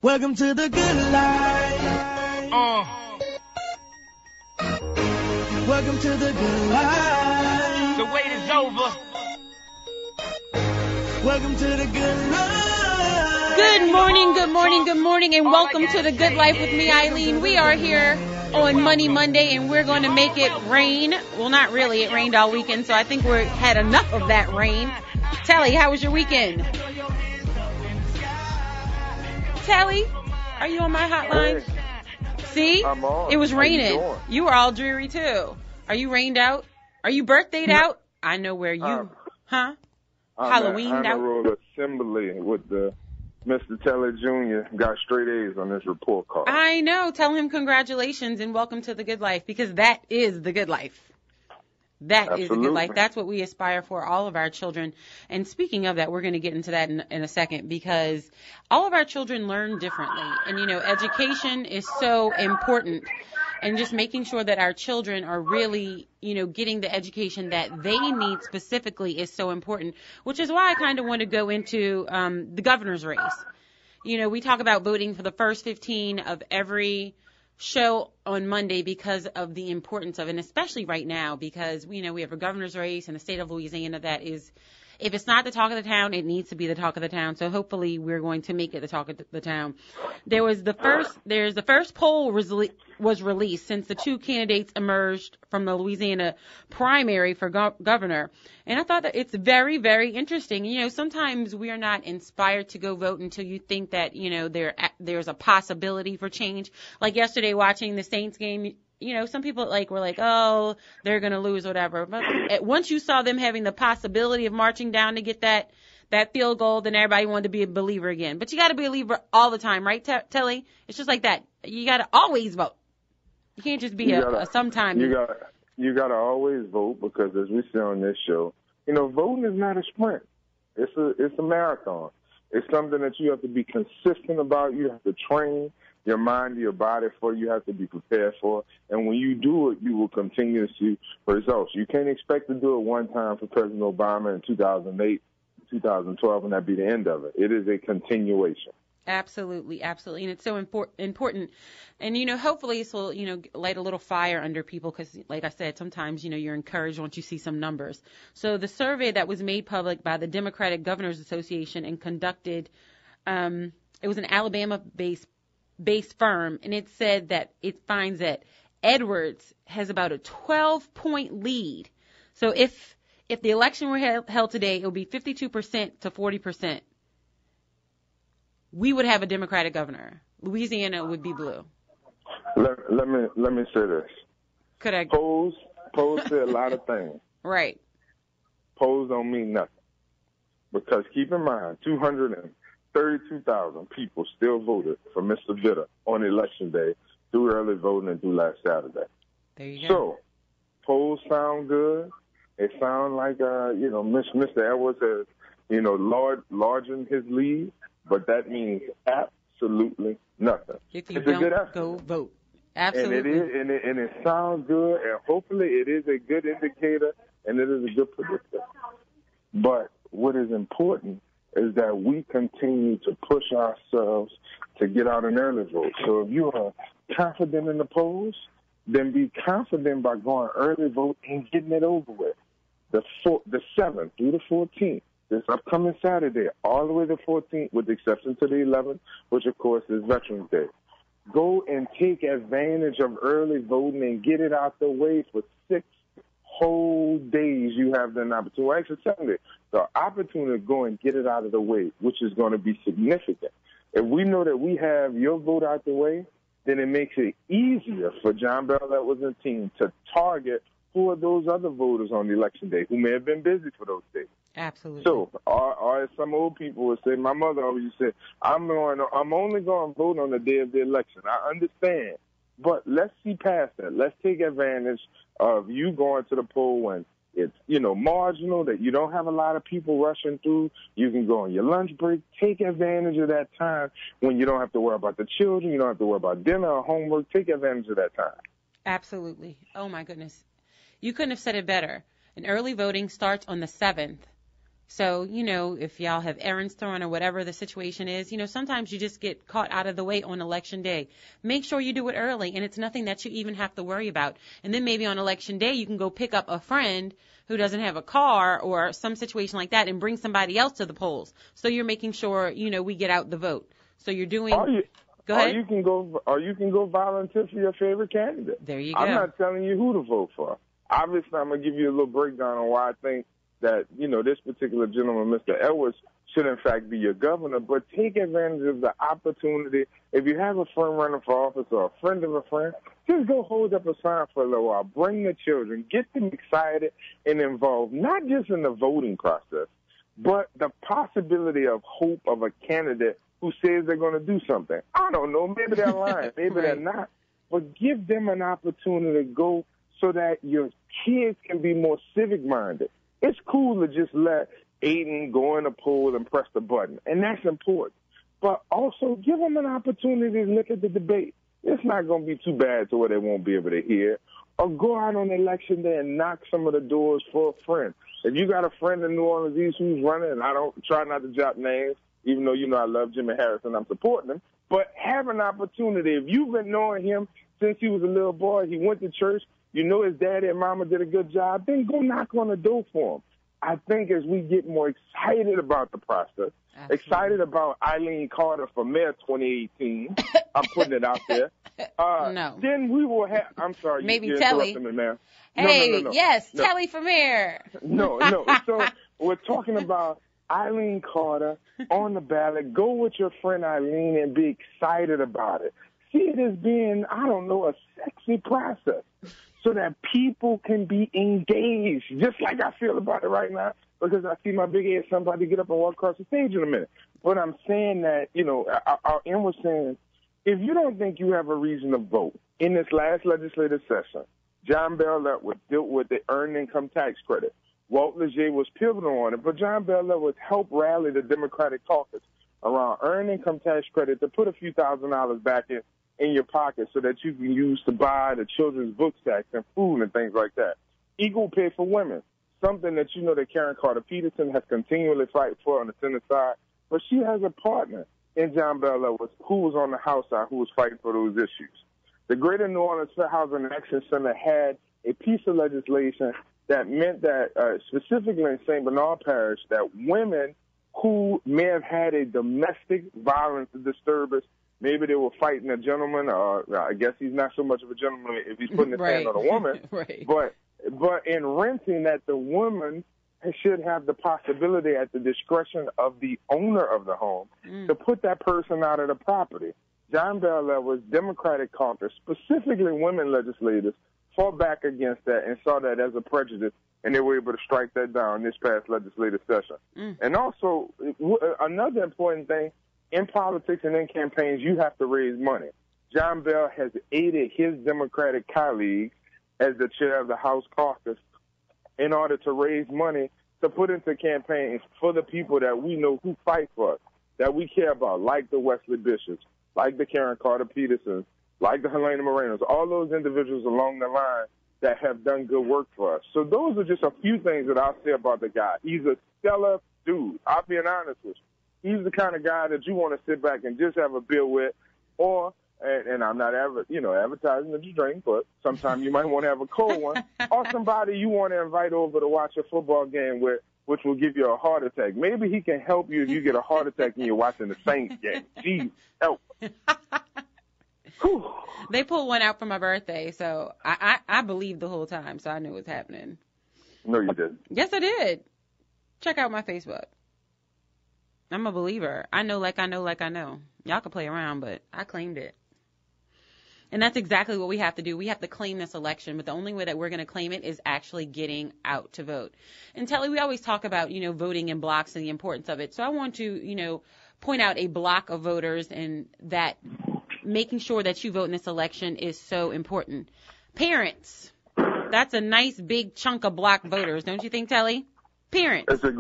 Welcome to the good life. Welcome to the good life. The wait is over. Welcome to the good life. Good morning, good morning, good morning, and welcome to the Good Life with me, Eileen. We are here on Money Monday, and we're going to make it rain. Well, not really. It rained all weekend, so I think we've had enough of that rain. Telly, how was your weekend? Telly, are you on my hotline? Hey, See? I'm on. It was How you raining. doing? You were all dreary, too. Are you rained out? Are you birthdayed out? I know where you... Huh? Halloweened I'm out? at Road Assembly with the Mr. Teller Jr. got straight A's on this report card. I know. Tell him congratulations and welcome to the good life, because that is the good life. That is the good life. Absolutely. That's what we aspire for all of our children. And speaking of that, we're going to get into that in a second, because all of our children learn differently. And, you know, education is so important. And just making sure that our children are really, you know, getting the education that they need specifically is so important, which is why I kind of want to go into the governor's race. You know, we talk about voting for the first 15 of every show on Monday because of the importance of it, and especially right now because, you know, we have a governor's race in the state of Louisiana that is, if it's not the talk of the town, it needs to be the talk of the town. So hopefully we're going to make it the talk of the town. There's the first poll was released since the two candidates emerged from the Louisiana primary for governor. And I thought that it's very, very interesting. You know, sometimes we are not inspired to go vote until you think that, you know, there's a possibility for change. Like yesterday watching the Saints game, you know, some people were like, oh, they're going to lose, whatever. But once you saw them having the possibility of marching down to get that field goal, then everybody wanted to be a believer again. But you got to be a believer all the time, right, Telly? It's just like that. You got to always vote. You can't just be a sometime. You got to always vote, because as we say on this show, you know, voting is not a sprint. It's a marathon. It's something that you have to be consistent about. You have to train your mind, your body for. You have to be prepared for. And when you do it, you will continue to see results. You can't expect to do it one time for President Obama in 2008, 2012, and that be the end of it. It is a continuation. Absolutely, absolutely. And it's so important. And, you know, hopefully this will, you know, light a little fire under people because, like I said, sometimes, you know, you're encouraged once you see some numbers. So the survey that was made public by the Democratic Governors Association and conducted, it was an Alabama-based firm, and it said that it finds that Edwards has about a 12-point lead. So if the election were held today, it would be 52% to 40%. We would have a Democratic governor. Louisiana would be blue. Let me say this. Could I? Polls say a lot of things. Right. Polls don't mean nothing. Because keep in mind, 232,000 people still voted for Mr. Vitter on election day through early voting and through last Saturday. There you go. So, polls sound good. It sounds like, you know, Mr. Edwards has, you know, largened his lead, but that means absolutely nothing. If you it's a good don't effort. go vote. Absolutely. And it sounds good, and hopefully it is a good indicator, and it is a good predictor. But what is important is that we continue to push ourselves to get out an early vote. So if you are confident in the polls, then be confident by going early vote and getting it over with. The 7th through the 14th, this upcoming Saturday, all the way to the 14th, with the exception to the 11th, which, of course, is Veterans Day. Go and take advantage of early voting and get it out the way for 6 whole days. You have the opportunity. Well, actually, 7 days. The opportunity to go and get it out of the way, which is going to be significant. If we know that we have your vote out the way, then it makes it easier for John Bell Edwards and team to target who are those other voters on election day who may have been busy for those days. Absolutely. So, or as some old people would say, my mother always used to say, I'm only going to vote on the day of the election. I understand. But let's see past that. Let's take advantage of you going to the poll when it's, you know, marginal, that you don't have a lot of people rushing through. You can go on your lunch break. Take advantage of that time when you don't have to worry about the children. You don't have to worry about dinner or homework. Take advantage of that time. Absolutely. Oh, my goodness. You couldn't have said it better. And early voting starts on the 7th. So, if y'all have errands to run or whatever the situation is, sometimes you just get caught out of the way on election day. Make sure you do it early, and it's nothing that you even have to worry about. And then maybe on election day, you can go pick up a friend who doesn't have a car or some situation like that and bring somebody else to the polls. So you're making sure, we get out the vote. So you're doing. Go ahead. Or you can go volunteer for your favorite candidate. There you go. I'm not telling you who to vote for. Obviously, I'm going to give you a little breakdown on why I think that, this particular gentleman, Mr. Edwards, should in fact be your governor, but take advantage of the opportunity. If you have a friend running for office or a friend of a friend, just go hold up a sign for a little while. Bring the children. Get them excited and involved, not just in the voting process, but the possibility of hope of a candidate who says they're going to do something. I don't know. Maybe they're lying. Maybe Right. they're not. But give them an opportunity to go so that your kids can be more civic-minded. It's cool to just let Aiden go in the poll and press the button, and that's important. But also give them an opportunity to look at the debate. It's not going to be too bad to where they won't be able to hear. Or go out on election day and knock some of the doors for a friend. If you got a friend in New Orleans East who's running, and I don't try not to drop names, even though I love Jimmy Harris and I'm supporting him, but have an opportunity. If you've been knowing him since he was a little boy, he went to church, his daddy and mama did a good job, then go knock on the door for him. I think as we get more excited about the process, Absolutely. excited about Eileen Carter for mayor 2018, I'm putting it out there. No. Then we will have, I'm sorry, Maybe you're Telly. interrupting me now. Hey, No. yes, No. Telly for mayor. No. So we're talking about Eileen Carter on the ballot. Go with your friend Eileen and be excited about it. See it as being, a sexy process so that people can be engaged, just like I feel about it right now, because I see my big ass somebody get up and walk across the stage in a minute. But I'm saying that, our end was saying, if you don't think you have a reason to vote, in this last legislative session, John Bel Edwards dealt with the earned income tax credit. Walt Leger was pivotal on it, but John Bel Edwards helped rally the Democratic caucus around earned income tax credit to put a few $1,000s back in your pocket so that you can use to buy the children's book sacks and food and things like that. Equal pay for women, something that that Karen Carter Peterson has continually fight for on the Senate side, but she has a partner in John Bel Edwards who was on the House side who was fighting for those issues. The Greater New Orleans Fair Housing and Action Center had a piece of legislation that meant that specifically in St. Bernard Parish that women who may have had a domestic violence disturbance, maybe they were fighting a gentleman, or I guess he's not so much of a gentleman if he's putting his hand on a woman. Right. But in renting, that the woman should have the possibility at the discretion of the owner of the home to put that person out of the property. John Bel Edwards, Democratic caucus, specifically women legislators, fought back against that and saw that as a prejudice, and they were able to strike that down this past legislative session. And also, another important thing, in politics and in campaigns, you have to raise money. John Bel has aided his Democratic colleagues as the chair of the House caucus in order to raise money to put into campaigns for the people that we know who fight for us, that we care about, like the Wesley Bishops, like the Karen Carter Petersons, like the Helena Morenos, all those individuals along the line that have done good work for us. So those are just a few things that I'll say about the guy. He's a stellar dude. I'll be honest with you. He's the kind of guy that you want to sit back and just have a beer with, or, and I'm not advertising that you drink, but sometimes you might want to have a cold one, or somebody you want to invite over to watch a football game with, which will give you a heart attack. Maybe he can help you if you get a heart attack and you're watching the Saints game. Jeez, help. They pulled one out for my birthday, so I believed the whole time, so I knew what was happening. No, you didn't. Yes, I did. Check out my Facebook. I'm a believer. I know like I know like I know. Y'all can play around, but I claimed it. And that's exactly what we have to do. We have to claim this election, but the only way that we're going to claim it is actually getting out to vote. And Telly, we always talk about, voting in blocks and the importance of it. So I want to, point out a block of voters and that making sure that you vote in this election is so important. Parents, that's a nice big chunk of block voters, don't you think, Telly? Parents. It's a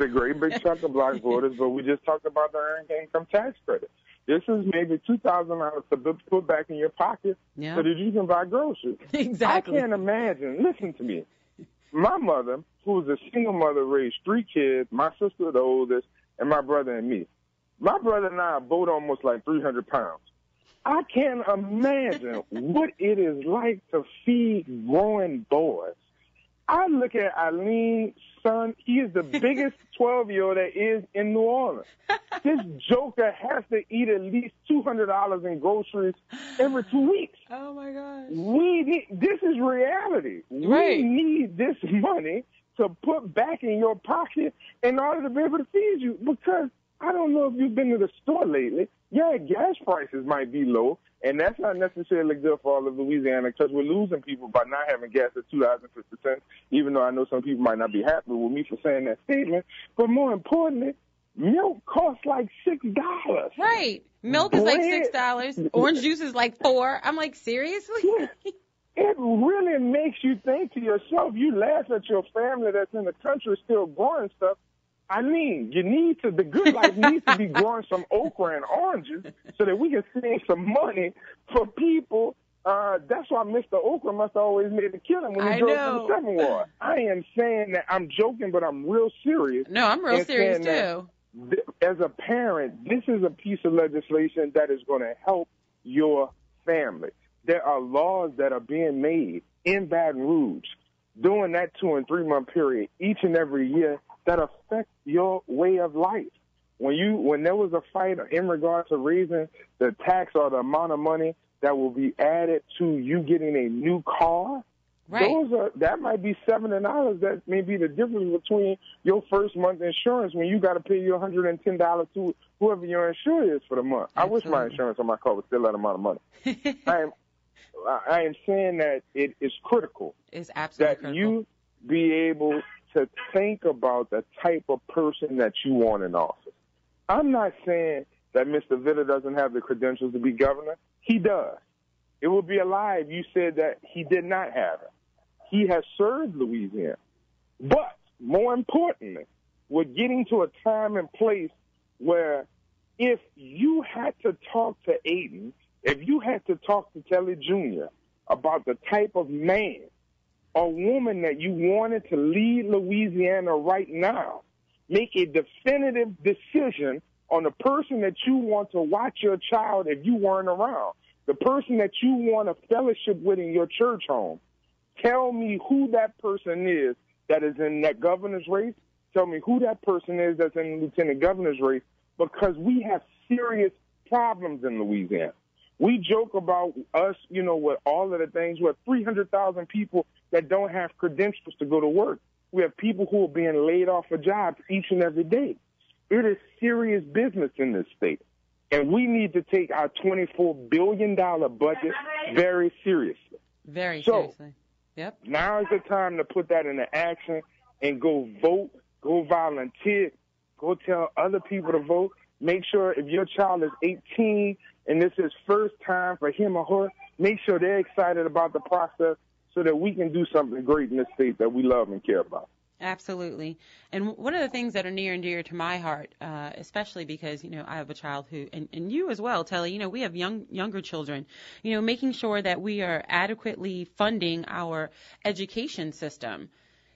great big chunk of black voters, but we just talked about the earned income tax credit. This is maybe $2,000 to put back in your pocket so that you can buy groceries. Exactly. I can't imagine. Listen to me. My mother, who was a single mother, raised 3 kids, my sister the oldest, and my brother and me. My brother and I are both almost like 300 pounds. I can't imagine what it is like to feed growing boys. I look at Eileen's son. He is the biggest 12-year-old that is in New Orleans. This joker has to eat at least $200 in groceries every 2 weeks. Oh, my gosh. This is reality. Right. We need this money to put back in your pocket in order to be able to feed you. Because I don't know if you've been to the store lately. Yeah, gas prices might be low, and that's not necessarily good for all of Louisiana because we're losing people by not having gas at $2.50, even though I know some people might not be happy with me for saying that statement. But more importantly, milk costs like $6. Right. Milk is like $6. Orange juice is like $4. I'm like, seriously? It really makes you think to yourself. You laugh at your family that's in the country still growing stuff. I mean, the good life needs to be growing some okra and oranges so that we can save some money for people. That's why Mr. Okra must have always made a killing when he drove to the 7th Ward. I am saying that I'm joking, but I'm real serious. No, I'm real serious, too. As a parent, this is a piece of legislation that is going to help your family. There are laws that are being made in Baton Rouge during that 2- and 3-month period each and every year that affect your way of life. When there was a fight in regard to raising the tax or the amount of money that will be added to you getting a new car, right. That might be $70. That may be the difference between your first month insurance when you got to pay your $110 to whoever your insurer is for the month. Absolutely. I wish my insurance on my car was still that amount of money. I am saying that it is critical it's absolutely that critical. you be able to think about the type of person that you want in office. I'm not saying that Mr. Vitter doesn't have the credentials to be governor. He does. It would be a lie if you said that he did not have it. He has served Louisiana. But more importantly, we're getting to a time and place where if you had to talk to Aiden, if you had to talk to Kelly Jr. about the type of man or woman that you wanted to lead Louisiana right now, make a definitive decision on the person that you want to watch your child if you weren't around, the person that you want to fellowship with in your church home. Tell me who that person is that is in that governor's race. Tell me who that person is that's in the lieutenant governor's race, because we have serious problems in Louisiana. We joke about us, with all of the things. We have 300,000 people that don't have credentials to go to work. We have people who are being laid off of jobs each and every day. It is serious business in this state, and we need to take our $24 billion budget very seriously. Very seriously. Yep. Now is the time to put that into action and go vote, go volunteer, go tell other people to vote. Make sure if your child is 18 and this is first time for him or her, make sure they're excited about the process so that we can do something great in this state that we love and care about. Absolutely. And one of the things that are near and dear to my heart, especially because, I have a child who, and you as well, Telly, we have younger children, making sure that we are adequately funding our education system.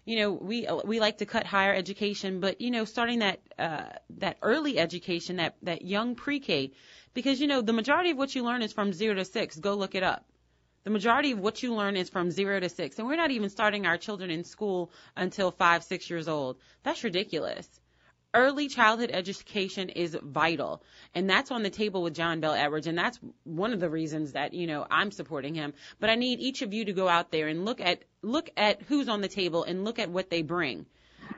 We like to cut higher education, but, starting that early education, that young pre-K, because, the majority of what you learn is from 0 to 6. Go look it up. The majority of what you learn is from 0 to 6. And we're not even starting our children in school until 5, 6 years old. That's ridiculous. Early childhood education is vital. And that's on the table with John Bel Edwards. And that's one of the reasons that, I'm supporting him. But I need each of you to go out there and look at who's on the table and look at what they bring.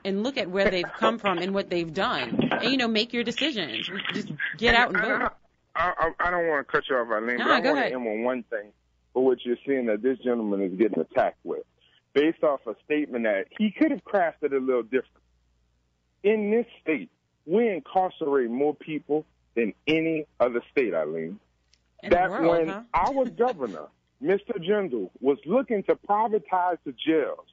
And look at where they've come from and what they've done. And, make your decisions. Just get out and vote. I don't want to cut you off, Eileen, but I want to end with one thing. For what you're seeing that this gentleman is getting attacked with, based off a statement that he could have crafted a little different. In this state, we incarcerate more people than any other state, Eileen. When our governor, Mr. Jindal, was looking to privatize the jails,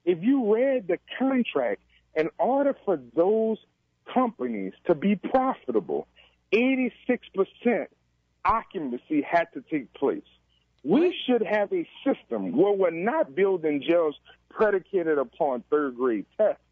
if you read the contract, in order for those companies to be profitable, 86% occupancy had to take place. We should have a system where we're not building jails predicated upon third-grade tests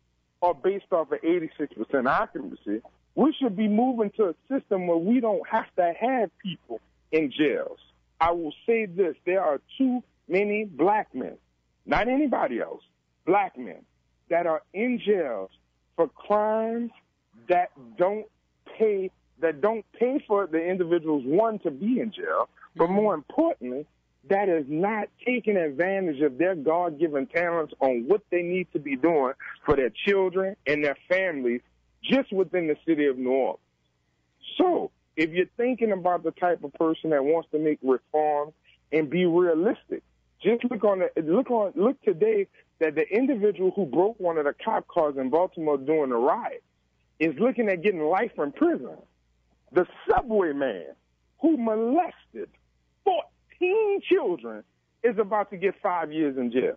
or based off of 86% accuracy. We should be moving to a system where we don't have to have people in jails. I will say this. There are too many black men, not anybody else, black men, that are in jails for crimes that don't pay for the individuals, one, to be in jail, but more importantly, that is not taking advantage of their God-given talents on what they need to be doing for their children and their families just within the city of New Orleans. So if you're thinking about the type of person that wants to make reform and be realistic, just look today that the individual who broke one of the cop cars in Baltimore during the riot is looking at getting life in prison. The subway man who molested 14 children is about to get 5 years in jail.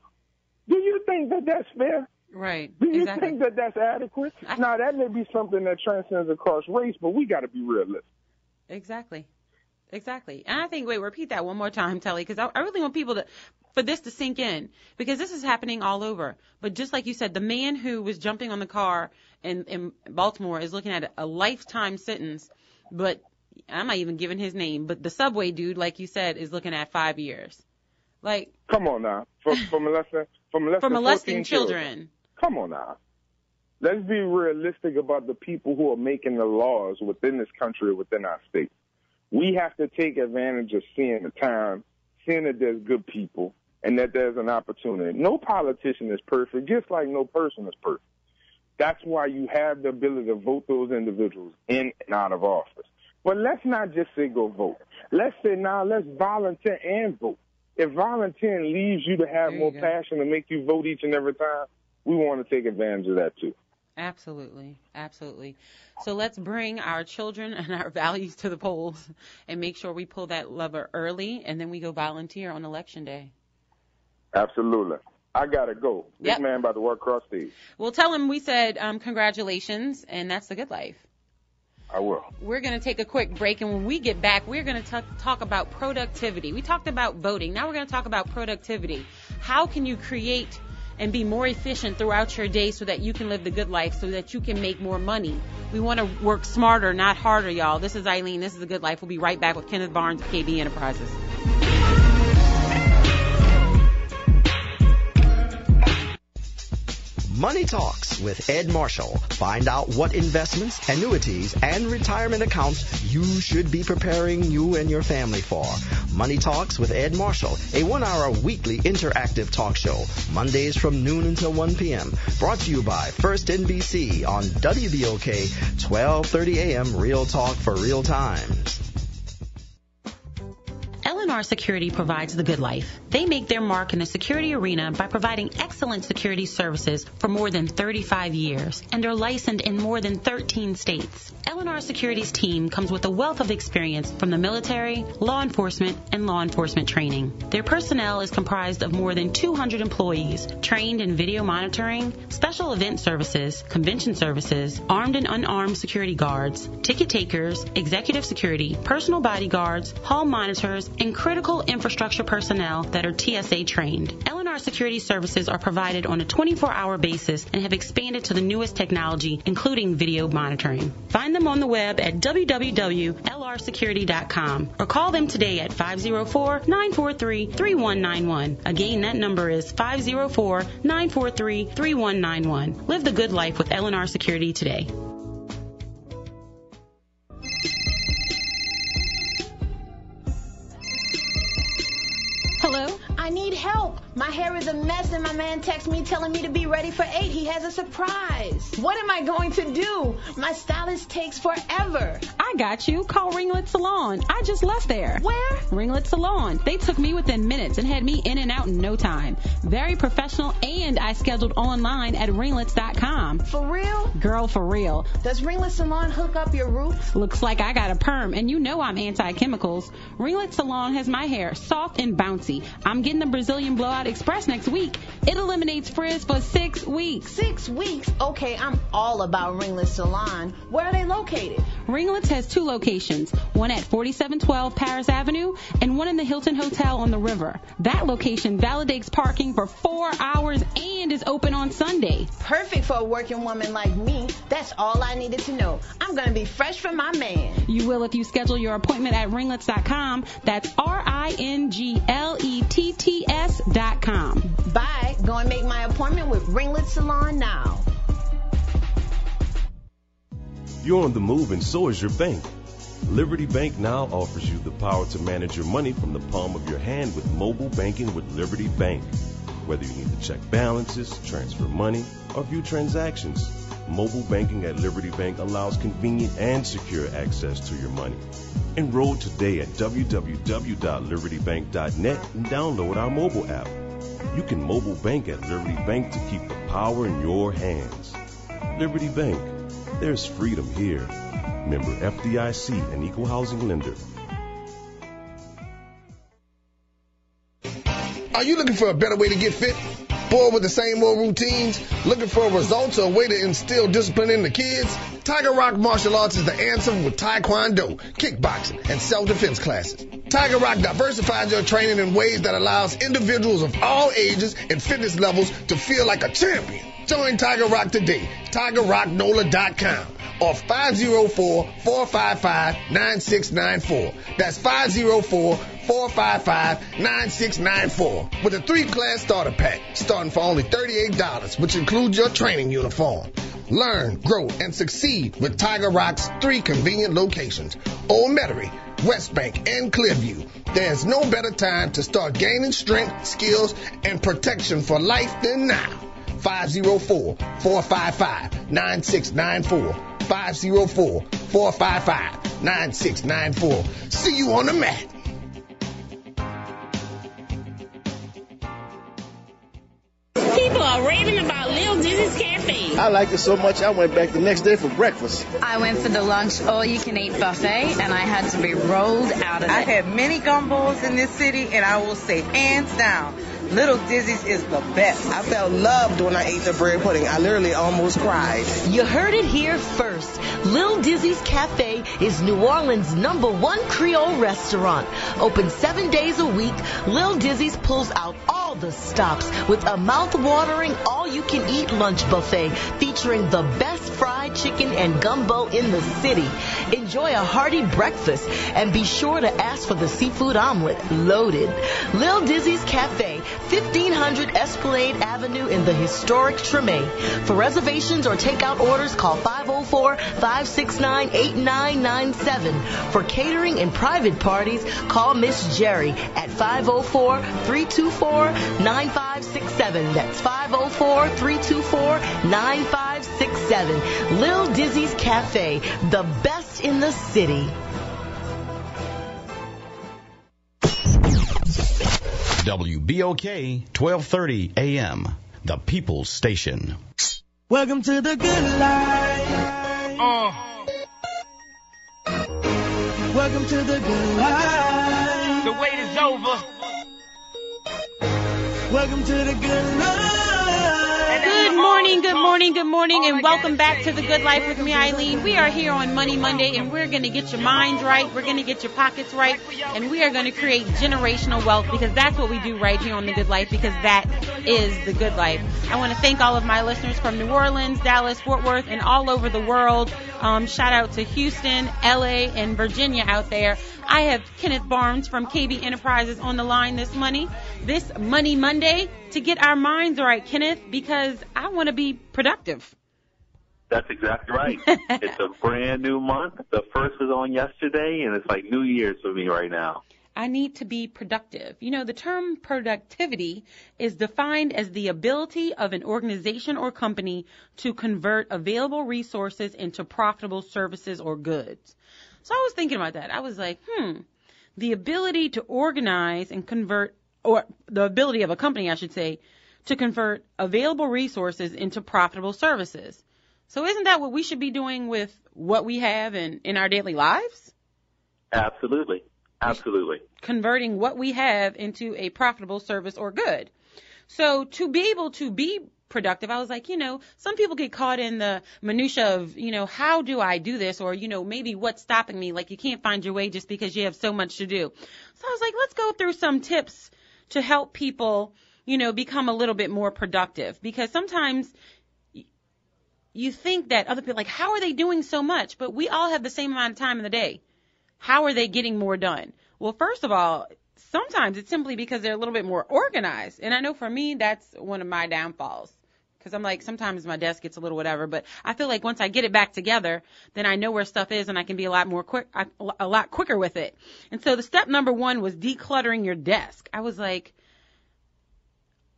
Do you think that that's fair? Right. Do you Exactly. think that that's adequate? Now, that may be something that transcends across race, but we got to be realistic. Exactly. And I think, wait, repeat that one more time, Telly, because I really want people for this to sink in, because this is happening all over. But just like you said, the man who was jumping on the car in Baltimore is looking at a lifetime sentence, but I'm not even giving his name, but the subway dude, like you said, is looking at 5 years. Like, come on now, for molesting 14 children. Come on now. Let's be realistic about the people who are making the laws within this country, within our state. We have to take advantage of seeing the time, seeing that there's good people, and that there's an opportunity. No politician is perfect, just like no person is perfect. That's why you have the ability to vote those individuals in and out of office. But let's not just say go vote. Let's say now let's volunteer and vote. If volunteering leaves you to have more passion to make you vote each and every time, we want to take advantage of that too. Absolutely. So let's bring our children and our values to the polls and make sure we pull that lever early, and then we go volunteer on Election Day. Absolutely. I got to go. This Yep. man about to walk across stage. Well, tell him we said congratulations, and that's the good life. I will. We're going to take a quick break, and when we get back, we're going to talk about productivity. We talked about voting. Now we're going to talk about productivity. How can you create and be more efficient throughout your day so that you can live the good life, so that you can make more money? We want to work smarter, not harder, y'all. This is Eileen. This is The Good Life. We'll be right back with Kenneth Barnes of KB Enterprises. Money Talks with Ed Marshall. Find out what investments, annuities, and retirement accounts you should be preparing you and your family for. Money Talks with Ed Marshall, a 1-hour weekly interactive talk show, Mondays from noon until 1 p.m. Brought to you by First NBC on WBOK, 1230 a.m. Real Talk for Real Times. L&R Security provides the good life. They make their mark in the security arena by providing excellent security services for more than 35 years and are licensed in more than 13 states. L&R Security's team comes with a wealth of experience from the military, law enforcement, and law enforcement training. Their personnel is comprised of more than 200 employees trained in video monitoring, special event services, convention services, armed and unarmed security guards, ticket takers, executive security, personal bodyguards, hall monitors, and critical infrastructure personnel that are TSA trained. L&R Security services are provided on a 24-hour basis and have expanded to the newest technology, including video monitoring. Find them on the web at www.lrsecurity.com or call them today at 504-943-3191. Again, that number is 504-943-3191. Live the good life with L&R Security today. Hello? I need help. My hair is a mess and my man texts me telling me to be ready for 8. He has a surprise. What am I going to do? My stylist takes forever. I got you. Call Ringlet Salon. I just left there. Where? Ringlet Salon. They took me within minutes and had me in and out in no time. Very professional, and I scheduled online at ringlets.com. For real? Girl, for real. Does Ringlet Salon hook up your roots? Looks like I got a perm, and you know I'm anti-chemicals. Ringlet Salon has my hair soft and bouncy. I'm getting the Brazilian Blowout Express next week. It eliminates frizz for 6 weeks. 6 weeks? Okay, I'm all about Ringlet Salon. Where are they located? Ringlets has 2 locations, one at 4712 Paris Avenue and one in the Hilton Hotel on the river. That location validates parking for 4 hours and is open on Sunday. Perfect for a working woman like me. That's all I needed to know. I'm going to be fresh from my man. You will if you schedule your appointment at ringlets.com. That's RINGLETTS.com. Bye. Go and make my appointment with Ringlet Salon now. You're on the move and so is your bank. Liberty Bank now offers you the power to manage your money from the palm of your hand with mobile banking with Liberty Bank. Whether you need to check balances, transfer money, or view transactions, mobile banking at Liberty Bank allows convenient and secure access to your money. Enroll today at www.libertybank.net and download our mobile app. You can mobile bank at Liberty Bank to keep the power in your hands. Liberty Bank. There's freedom here. Member FDIC, an equal housing lender. Are you looking for a better way to get fit? Bored with the same old routines? Looking for results or a way to instill discipline in the kids? Tiger Rock Martial Arts is the answer with Taekwondo, kickboxing, and self-defense classes. Tiger Rock diversifies your training in ways that allows individuals of all ages and fitness levels to feel like a champion. Join Tiger Rock today. TigerRockNola.com or 504-455-9694. That's 504-455-9694 with a 3-class starter pack starting for only $38, which includes your training uniform. Learn, grow, and succeed with Tiger Rock's 3 convenient locations: Old Metairie, West Bank, and Clearview. There's no better time to start gaining strength, skills, and protection for life than now. 504-455-9694. 504-455-9694. See you on the mat. People are raving about Lil Dizzy's Cafe. I liked it so much I went back the next day for breakfast. I went for the lunch all-you-can-eat buffet, and I had to be rolled out of it. I had many gumbos in this city, and I will say, hands down, Little Dizzy's is the best. I felt loved when I ate the bread pudding. I literally almost cried. You heard it here first. Lil Dizzy's Cafe is New Orleans' #1 Creole restaurant. Open 7 days a week, Lil Dizzy's pulls out all the stops with a mouth-watering all-you-can-eat lunch buffet featuring the best fried chicken and gumbo in the city. Enjoy a hearty breakfast and be sure to ask for the seafood omelet loaded. Lil Dizzy's Cafe, 1500 Esplanade Avenue in the historic Treme. For reservations or takeout orders, call 504-569-8997. For catering and private parties, call Miss Jerry at 504-324-9567. That's 504-324-9567. Lil Dizzy's Cafe, the best in the city. WBOK 1230 AM, the People's Station. Welcome to the good life. Welcome to the good life. The wait is over. Welcome to the good life. Good morning, and welcome back to The Good Life with me, Eileen. We are here on Money Monday, and we're going to get your minds right, we're going to get your pockets right, and we are going to create generational wealth, because that's what we do right here on The Good Life, because that is The Good Life. I want to thank all of my listeners from New Orleans, Dallas, Fort Worth, and all over the world. Shout out to Houston, LA, and Virginia out there. I have Kenneth Barnes from KB Enterprises on the line this Money Monday to get our minds right, Kenneth, because I want to be productive. That's exactly right. It's a brand new month. The first was on yesterday, and it's like New Year's for me right now. I need to be productive. You know, the term productivity is defined as the ability of an organization or company to convert available resources into profitable services or goods. So I was thinking about that. I was like, the ability to organize and convert, or the ability of a company, I should say, to convert available resources into profitable services. So isn't that what we should be doing with what we have in our daily lives? Absolutely. Absolutely. Converting what we have into a profitable service or good. So to be able to be productive. I was like, some people get caught in the minutia of, how do I do this? Or, maybe what's stopping me? Like, you can't find your way just because you have so much to do. So I was like, let's go through some tips to help people, become a little bit more productive. Because sometimes you think that other people, like, how are they doing so much? But we all have the same amount of time in the day. How are they getting more done? Well, first of all, sometimes it's simply because they're a little bit more organized. And I know for me, that's one of my downfalls. Because I'm like, sometimes my desk gets a little whatever. But I feel like once I get it back together, then I know where stuff is and I can be a lot quicker with it. And so the step number 1 was decluttering your desk. I was like,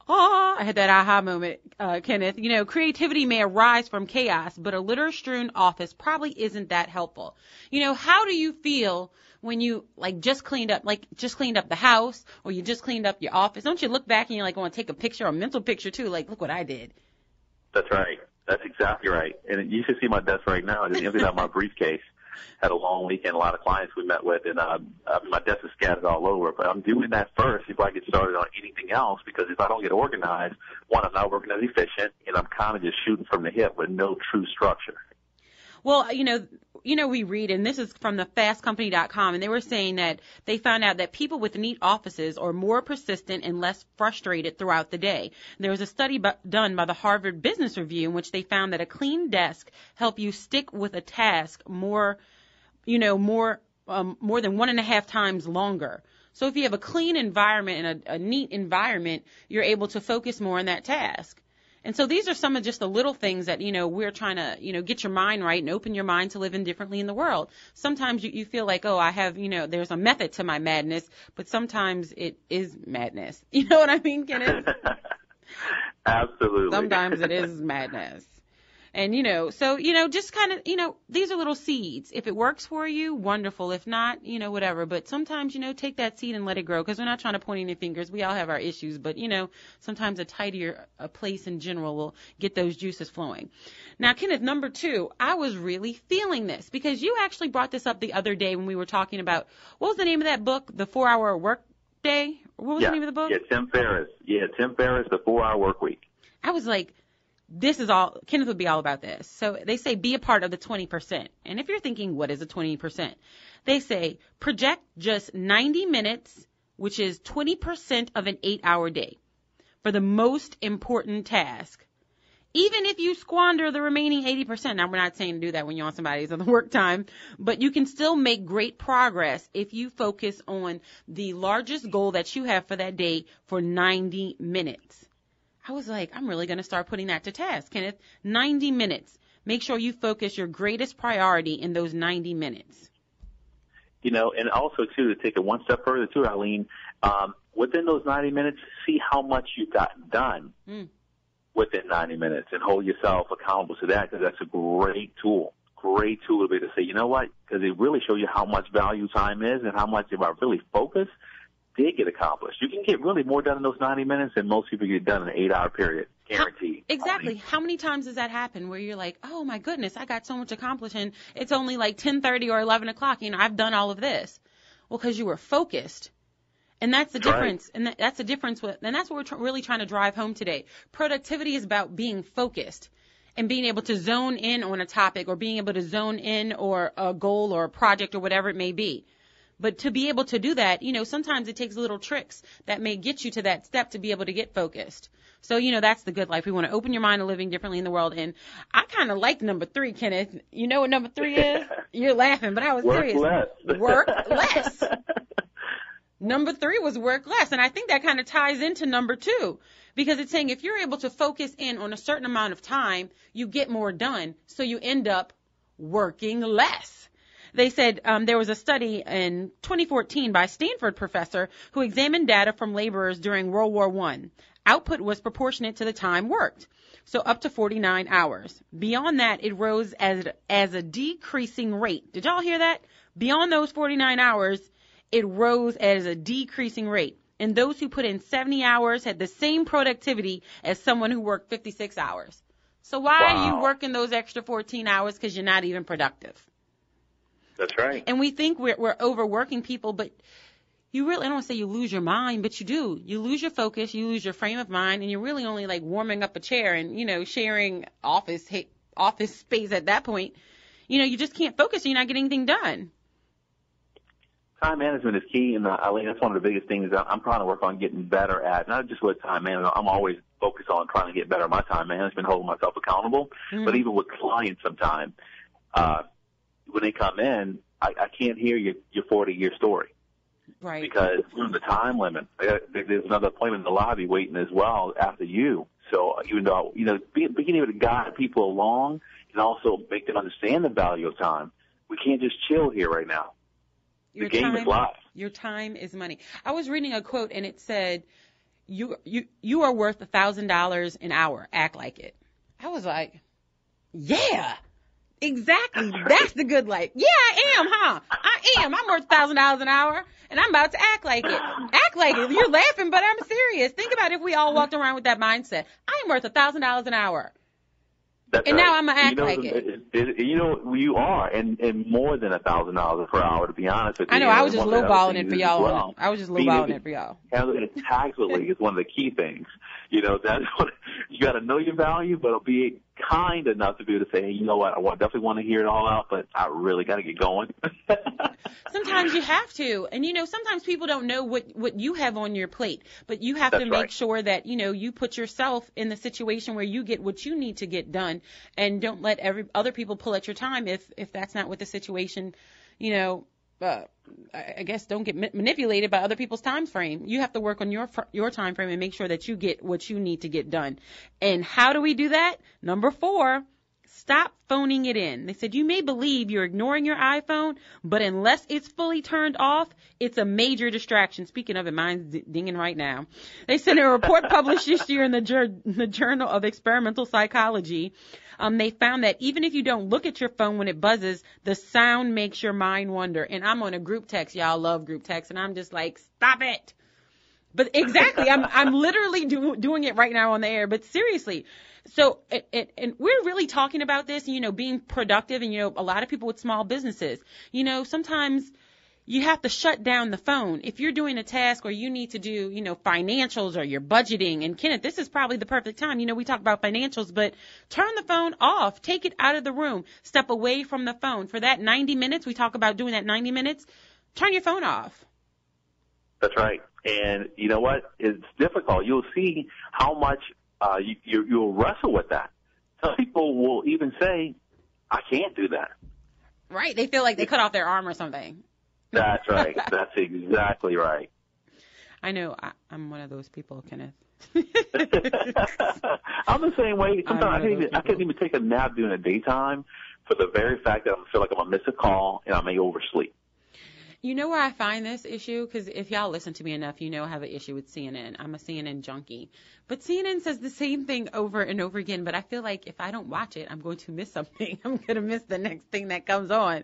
I had that aha moment, Kenneth. Creativity may arise from chaos, but a litter-strewn office probably isn't that helpful. How do you feel when you just cleaned up the house, or you just cleaned up your office? Don't you look back and you want to take a picture, a mental picture too? Like, look what I did. That's right. That's exactly right. And you should see my desk right now. I just emptied out my briefcase. Had a long weekend, a lot of clients we met with, and my desk is scattered all over. But I'm doing that first before I get started on anything else, because if I don't get organized, one, I'm not working as efficient, and I'm kind of just shooting from the hip with no true structure. Well, we read, and this is from the fastcompany.com, and they were saying that they found out that people with neat offices are more persistent and less frustrated throughout the day. There was a study done by the Harvard Business Review in which they found that a clean desk helped you stick with a task more than 1.5 times longer. So if you have a clean environment and a neat environment, you're able to focus more on that task. And so these are some of just the little things that, we're trying to, get your mind right and open your mind to living differently in the world. Sometimes you feel like, I have, there's a method to my madness, but sometimes it is madness. You know what I mean, Kenneth? Absolutely. Sometimes it is madness. And, just kind of, these are little seeds. If it works for you, wonderful. If not, whatever. But sometimes, take that seed and let it grow, because we're not trying to point any fingers. We all have our issues. But, sometimes a tidier place in general will get those juices flowing. Now, Kenneth, number 2, I was really feeling this because you actually brought this up the other day when we were talking about, what was the name of that book, The 4-Hour Work Day? What was the name of the book? Yeah, Tim Ferriss. Tim Ferriss, The 4-Hour Work Week. I was like, Kenneth would be all about this. So they say be a part of the 20%. And if you're thinking, what is a 20%? They say project just 90 minutes, which is 20% of an 8-hour day, for the most important task. Even if you squander the remaining 80%. Now, we're not saying to do that when you're on somebody's other work time, but you can still make great progress if you focus on the largest goal that you have for that day for 90 minutes. I was like, I'm really going to start putting that to task, Kenneth. 90 minutes. Make sure you focus your greatest priority in those 90 minutes. And also, too, to take it one step further, too, Eileen, within those 90 minutes, see how much you got done within 90 minutes and hold yourself accountable to that, because that's a great tool. Great tool to be able to say, you know what, because it really shows you how much value time is and how much, if I really focus, did get accomplished. You can get really more done in those 90 minutes than most people get done in an 8-hour period, guaranteed. Exactly. How many times does that happen where you're like, oh my goodness, I got so much accomplished and it's only like 10:30 or 11 o'clock. I've done all of this. Well, because you were focused. And that's the difference. Right. And that's the difference and that's what we're really trying to drive home today. Productivity is about being focused and being able to zone in on a topic, or being able to zone in or a goal or a project or whatever it may be. But to be able to do that, sometimes it takes little tricks that may get you to that step to be able to get focused. So, that's the good life. We want to open your mind to living differently in the world. And I kind of like number 3, Kenneth. You know what number 3 is? You're laughing, but I was serious. Work less. Work less. Number 3 was work less. And I think that kind of ties into number 2, because it's saying if you're able to focus in on a certain amount of time, you get more done. So you end up working less. They said there was a study in 2014 by a Stanford professor who examined data from laborers during World War I. Output was proportionate to the time worked, so up to 49 hours. Beyond that, it rose as a decreasing rate. Did y'all hear that? Beyond those 49 hours, it rose as a decreasing rate. And those who put in 70 hours had the same productivity as someone who worked 56 hours. So why are you working those extra 14 hours? Because you're not even productive. That's right. And we think we're overworking people, but you really, I don't want to say you lose your mind, but you do. You lose your focus, you lose your frame of mind, and you're really only like warming up a chair and, sharing office space at that point. You just can't focus, you're not getting anything done. Time management is key, and Eileen, that's one of the biggest things that I'm trying to work on getting better at. Not just with time management, I'm always focused on trying to get better at my time management, holding myself accountable. Mm-hmm. But even with clients sometimes, when they come in, I can't hear your 40-year story. Right. Because the time limit. There's another appointment in the lobby waiting as well after you. So even though, being able to guide people along and also make them understand the value of time, we can't just chill here right now. The game is live. Your time is money. I was reading a quote and it said, you are worth $1,000 an hour. Act like it. I was like, yeah, exactly. That's the good life. Yeah, I am, huh? I am. I'm worth $1,000 an hour and I'm about to act like it. Act like it. You're laughing, but I'm serious. Think about if we all walked around with that mindset. I am worth $1,000 an hour. That's and right. now I'm going to act like it. You are, and more than $1,000 per hour, to be honest with you. I know, I was just lowballing it for y'all. Well. I was just lowballing it for y'all. Handling it tactfully is one of the key things. That's what, you got to know your value, but be kind enough to be able to say, hey, you know what, I definitely want to hear it all out, but I really got to get going. Sometimes you have to. And, sometimes people don't know what you have on your plate, but you have to make sure that, you put yourself in the situation where you get what you need to get done and don't let other people pull at your time if that's not what the situation, I guess don't get manipulated by other people's time frame. You have to work on your time frame and make sure that you get what you need to get done. And how do we do that? Number 4, stop phoning it in. They said you may believe you're ignoring your iPhone, but unless it's fully turned off, it's a major distraction. Speaking of it, mine's dinging right now. They said in a report published this year in the Journal of Experimental Psychology, they found that even if you don't look at your phone when it buzzes, the sound makes your mind wander. And I'm on a group text. Y'all love group text. And I'm just like, stop it. But exactly, I'm literally doing it right now on the air. But seriously, so and we're really talking about this, being productive. And, a lot of people with small businesses, sometimes you have to shut down the phone. If you're doing a task or you need to do, financials or you're budgeting. And Kenneth, this is probably the perfect time. We talk about financials, but turn the phone off. Take it out of the room. Step away from the phone. For that 90 minutes, we talk about doing that 90 minutes. Turn your phone off. That's right. And you know what? It's difficult. You'll see how much you'll wrestle with that. Some people will even say, I can't do that. Right. They feel like they cut off their arm or something. That's right. That's exactly right. I know. I'm one of those people, Kenneth. I'm the same way. Sometimes I can't even take a nap during the daytime for the very fact that I feel like I'm going to miss a call and I may oversleep. You know where I find this issue? Because if y'all listen to me enough, I have an issue with CNN. I'm a CNN junkie. But CNN says the same thing over and over again. But I feel like if I don't watch it, I'm going to miss something. I'm going to miss the next thing that comes on.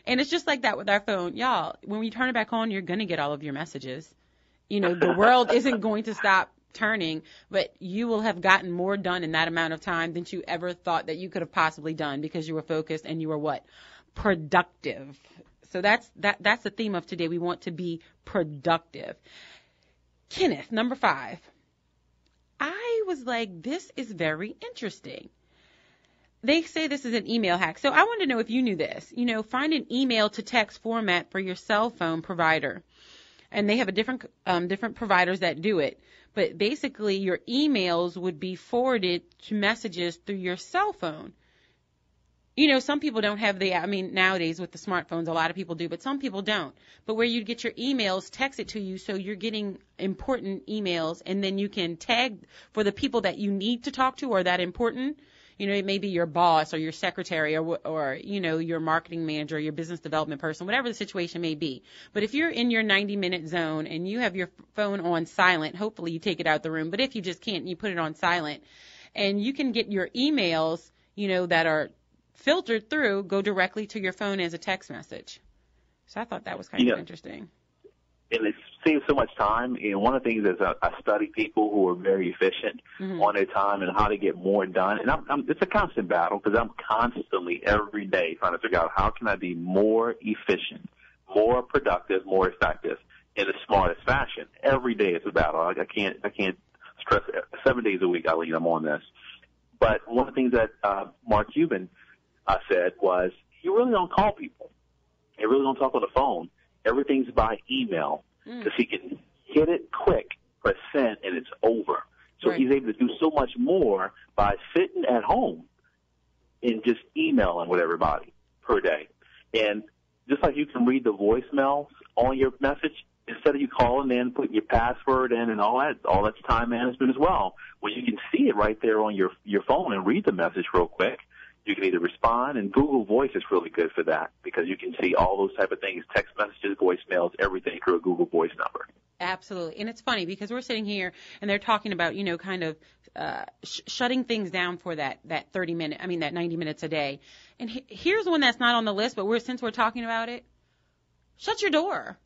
And it's just like that with our phone. Y'all, when we turn it back on, you're going to get all of your messages. The world isn't going to stop turning, but you will have gotten more done in that amount of time than you ever thought that you could have possibly done because you were focused and you were what? Productive. So that's the theme of today. We want to be productive. Kenneth, number 5. I was like, this is very interesting. They say this is an email hack. So I wanted to know if you knew this. Find an email to text format for your cell phone provider. And they have a different providers that do it. But basically your emails would be forwarded to messages through your cell phone. Some people don't have nowadays with the smartphones, a lot of people do, but some people don't. But where you get your emails, text it to you so you're getting important emails, and then you can tag for the people that you need to talk to or that important. It may be your boss or your secretary or your marketing manager, your business development person, whatever the situation may be. But if you're in your 90-minute zone and you have your phone on silent, hopefully you take it out the room. But if you just can't, you put it on silent. And you can get your emails, that are filtered through, go directly to your phone as a text message. So I thought that was kind of interesting. And it saves so much time. And one of the things is I study people who are very efficient on their time and how to get more done. And it's a constant battle because I'm constantly every day trying to figure out how can I be more efficient, more productive, more effective in the fashion. Every day it's a battle. I can't stress it. 7 days a week, Eileen, I'm on this. But one of the things that Mark Cuban said was, you really don't call people. You really don't talk on the phone. Everything's by email because he can hit it quick, press send, and it's over. So he's able to do so much more by sitting at home and just emailing with everybody per day. And just like you can read the voicemails on your message, instead of you calling in, putting your password in and all that's time management as well. When you can see it right there on your phone and read the message real quick, you can either respond, and Google Voice is really good for that because you can see all those type of things, text messages, voicemails, everything through a Google Voice number. Absolutely. And it's funny because we're sitting here and they're talking about, kind of shutting things down for that 90 minutes a day. And here's one that's not on the list, but since we're talking about it, shut your door.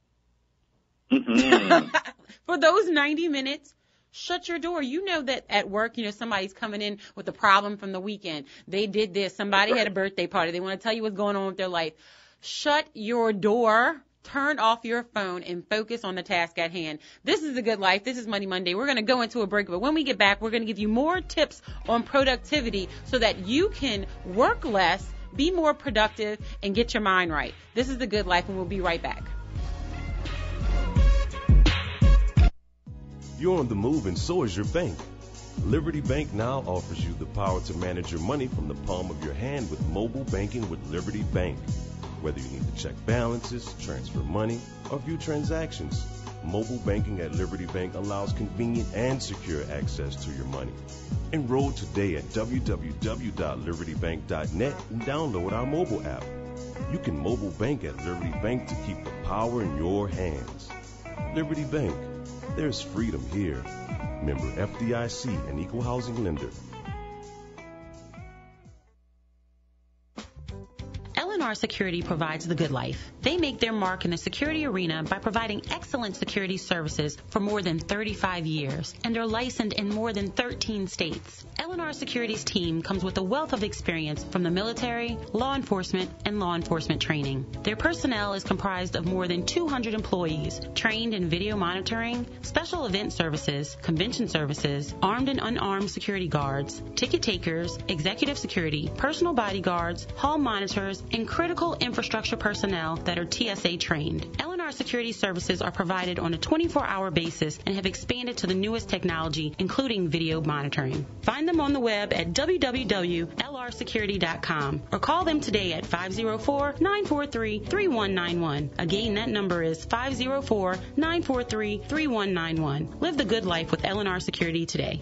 Mm-hmm. For those 90 minutes, shut your door. You know that at work, somebody's coming in with a problem from the weekend. They did this. Somebody had a birthday party. They want to tell you what's going on with their life. Shut your door. Turn off your phone and focus on the task at hand. This is The Good Life. This is Money Monday. We're going to go into a break, but when we get back, we're going to give you more tips on productivity so that you can work less, be more productive, and get your mind right. This is The Good Life, and we'll be right back. You're on the move, and so is your bank. Liberty Bank now offers you the power to manage your money from the palm of your hand with mobile banking with Liberty Bank. Whether you need to check balances, transfer money, or view transactions, mobile banking at Liberty Bank allows convenient and secure access to your money. Enroll today at www.libertybank.net and download our mobile app. You can mobile bank at Liberty Bank to keep the power in your hands. Liberty Bank. There's freedom here. Member FDIC, an equal housing lender. L&R Security provides the good life. They make their mark in the security arena by providing excellent security services for more than 35 years and are licensed in more than 13 states. L&R Security's team comes with a wealth of experience from the military, law enforcement, and law enforcement training. Their personnel is comprised of more than 200 employees trained in video monitoring, special event services, convention services, armed and unarmed security guards, ticket takers, executive security, personal bodyguards, hall monitors, and critical infrastructure personnel that are TSA trained. L&R Security services are provided on a 24-hour basis and have expanded to the newest technology, including video monitoring. Find them on the web at www.lrsecurity.com or call them today at 504-943-3191. Again, that number is 504-943-3191. Live the good life with L&R Security today.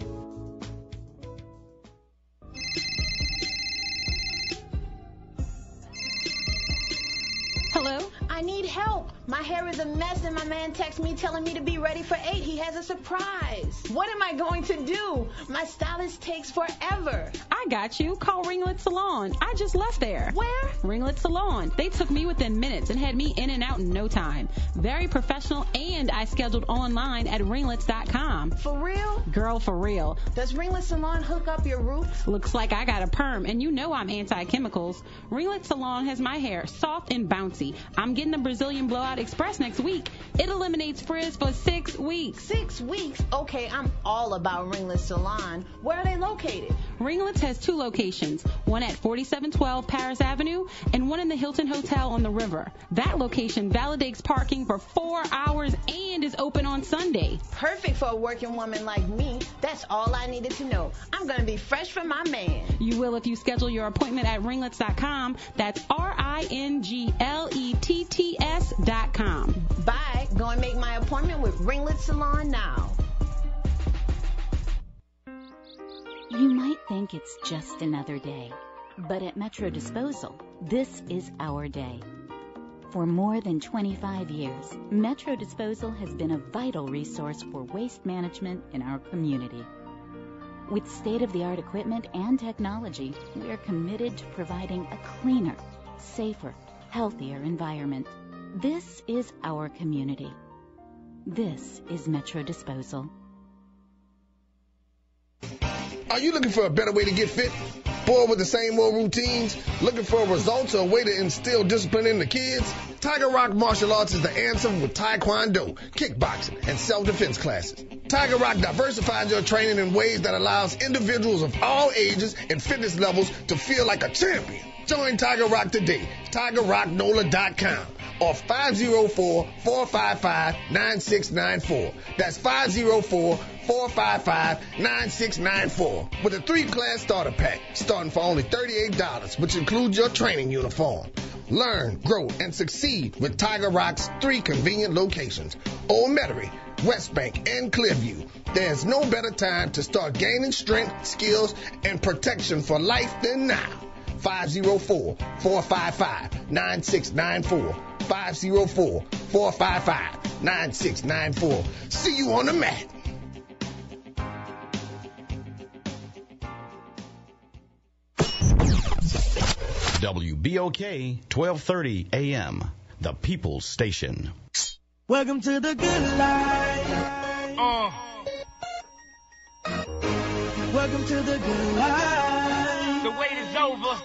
Hello? I need help. My hair is a mess and my man texts me telling me to be ready for 8. He has a surprise. What am I going to do? My stylist takes forever. I got you. Call Ringlet Salon. I just left there. Where? Ringlet Salon. They took me within minutes and had me in and out in no time. Very professional, and I scheduled online at ringlets.com. For real? Girl, for real. Does Ringlet Salon hook up your roots? Looks like I got a perm, and you know I'm anti-chemicals. Ringlet Salon has my hair soft and bouncy. I'm getting the Brazilian Blowout Express next week. It eliminates frizz for 6 weeks. 6 weeks? Okay, I'm all about Ringlet Salon. Where are they located? Ringlets has 2 locations, one at 4712 Paris Avenue and one in the Hilton Hotel on the River. That location validates parking for 4 hours and is open on Sunday. Perfect for a working woman like me. That's all I needed to know. I'm going to be fresh from my man. You will if you schedule your appointment at ringlets.com. That's RINGLETTS.com. Bye. Go and make my appointment with Ringlet Salon now. You might think it's just another day, but at Metro Disposal, this is our day. For more than 25 years, Metro Disposal has been a vital resource for waste management in our community. With state-of-the-art equipment and technology, we are committed to providing a cleaner, safer, healthier environment. This is our community. This is Metro Disposal. Are you looking for a better way to get fit? Bored with the same old routines? Looking for results or a way to instill discipline in the kids? Tiger Rock Martial Arts is the answer with Taekwondo, kickboxing, and self-defense classes. Tiger Rock diversifies your training in ways that allows individuals of all ages and fitness levels to feel like a champion. Join Tiger Rock today. TigerRockNola.com or 504-455-9694. That's 504-455-9694 with a 3-class starter pack starting for only $38, which includes your training uniform. Learn, grow, and succeed with Tiger Rock's 3 convenient locations: Old Metairie, West Bank, and Clearview. There's no better time to start gaining strength, skills, and protection for life than now. 504-455-9694. 504-455-9694. See you on the mat. WBOK 1230 AM, the People's Station. Welcome to the good life. Welcome to the good life. The wait is over.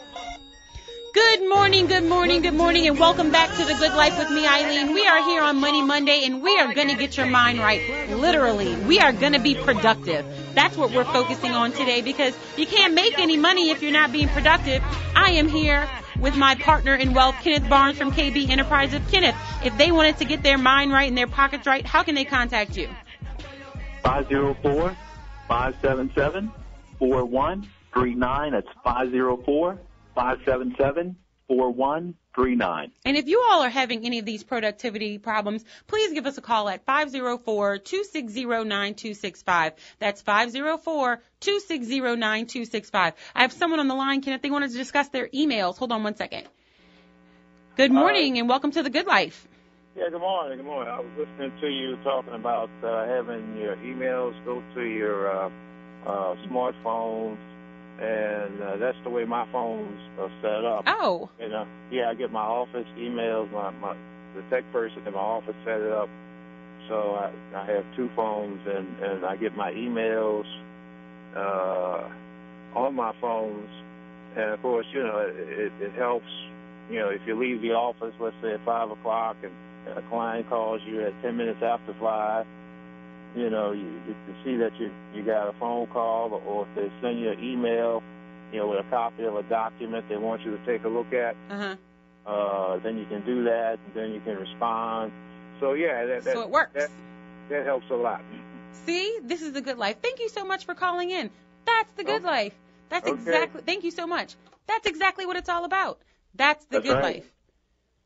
Good morning, good morning, good morning, and welcome back to The Good Life with me, Eileen. We are here on Money Monday, and we are going to get your mind right, literally. We are going to be productive. That's what we're focusing on today, because you can't make any money if you're not being productive. I am here with my partner in wealth, Kenneth Barnes from KB Enterprises. Kenneth, if they wanted to get their mind right and their pockets right, how can they contact you? 504-577-4139. That's 504-577-4139. And if you all are having any of these productivity problems, please give us a call at 504-260-9265. That's 504-260-9265. I have someone on the line, Kenneth. They wanted to discuss their emails. Hold on one second. Good morning and welcome to The Good Life. Yeah, good morning. Good morning. I was listening to you talking about having your emails go to your smartphones. And that's the way my phones are set up. Oh. You know, yeah, I get my office emails. The tech person in my office set it up. So I have 2 phones, and I get my emails on my phones. And, of course, you know, it helps, you know, if you leave the office, let's say at 5 o'clock, and a client calls you at 10 minutes after 5, you know, you can see that you got a phone call, or if they send you an email, you know, with a copy of a document they want you to take a look at, then you can do that, and then you can respond. So, yeah, so it works. That helps a lot. See, this is The Good Life. Thank you so much for calling in. That's The Good Life. That's exactly, thank you so much. That's exactly what it's all about. That's The Good Life.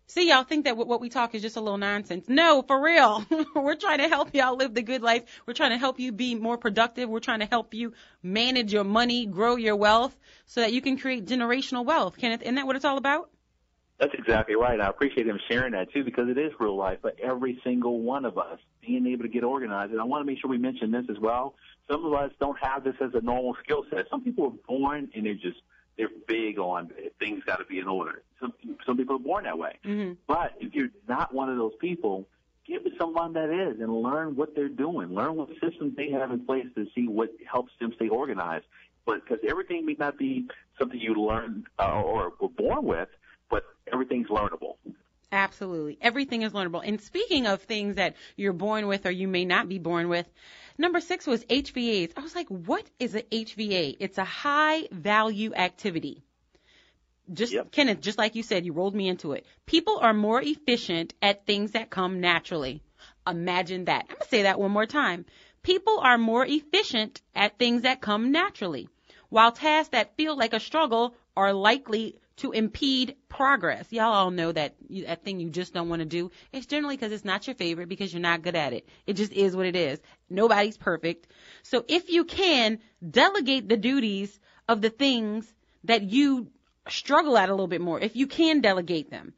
See, y'all think that what we talk is just a little nonsense. No, for real. We're trying to help y'all live the good life. We're trying to help you be more productive. We're trying to help you manage your money, grow your wealth, so that you can create generational wealth. Kenneth, isn't that what it's all about? That's exactly right. I appreciate him sharing that, too, because it is real life for every single one of us being able to get organized. And I want to make sure we mention this as well. Some of us don't have this as a normal skill set. Some people are born and they're big on things got to be in order. Some people are born that way. Mm-hmm. But if you're not one of those people, get with someone that is and learn what they're doing. Learn what systems they have in place to see what helps them stay organized. But because everything may not be something you learn or were born with, but everything's learnable. Absolutely. Everything is learnable. And speaking of things that you're born with or you may not be born with, number 6 was HVAs. I was like, what is an HVA? It's a high-value activity. Kenneth, just like you said, you rolled me into it. People are more efficient at things that come naturally. Imagine that. I'm going to say that one more time. People are more efficient at things that come naturally, while tasks that feel like a struggle are likely to impede progress. Y'all all know that thing you just don't want to do. It's generally because it's not your favorite, because you're not good at it. It just is what it is. Nobody's perfect. So if you can, delegate the duties of the things that you struggle at a little bit more, if you can delegate them.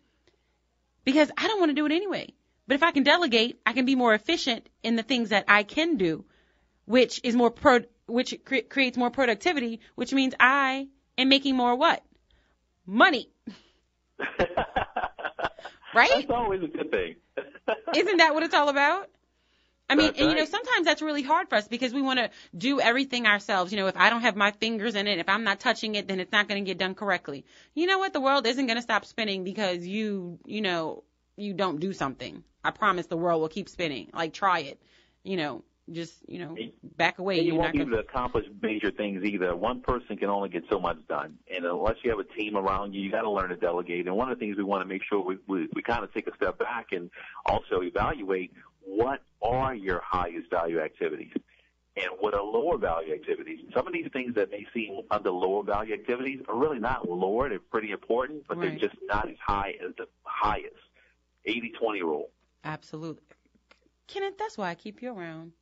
Because I don't want to do it anyway. But if I can delegate, I can be more efficient in the things that I can do, which is more creates more productivity, which means I am making more what? Money. Right? That's always a good thing. Isn't that what it's all about? I mean, That's and, you know, right. sometimes that's really hard for us because we want to do everything ourselves. You know, if I don't have my fingers in it, if I'm not touching it, then it's not going to get done correctly. You know what? The world isn't going to stop spinning because you don't do something. I promise the world will keep spinning. Like, try it. You know, just, you know, back away. And you You're won't not be able gonna... to accomplish major things either. One person can only get so much done. And unless you have a team around you, you got to learn to delegate. And one of the things we want to make sure we kind of take a step back and also evaluate what are your highest value activities and what are lower value activities. Some of these things that may seem under lower value activities are really not lower. They're pretty important, but Right. they're just not as high as the highest. 80-20 rule. Absolutely. Kenneth, that's why I keep you around.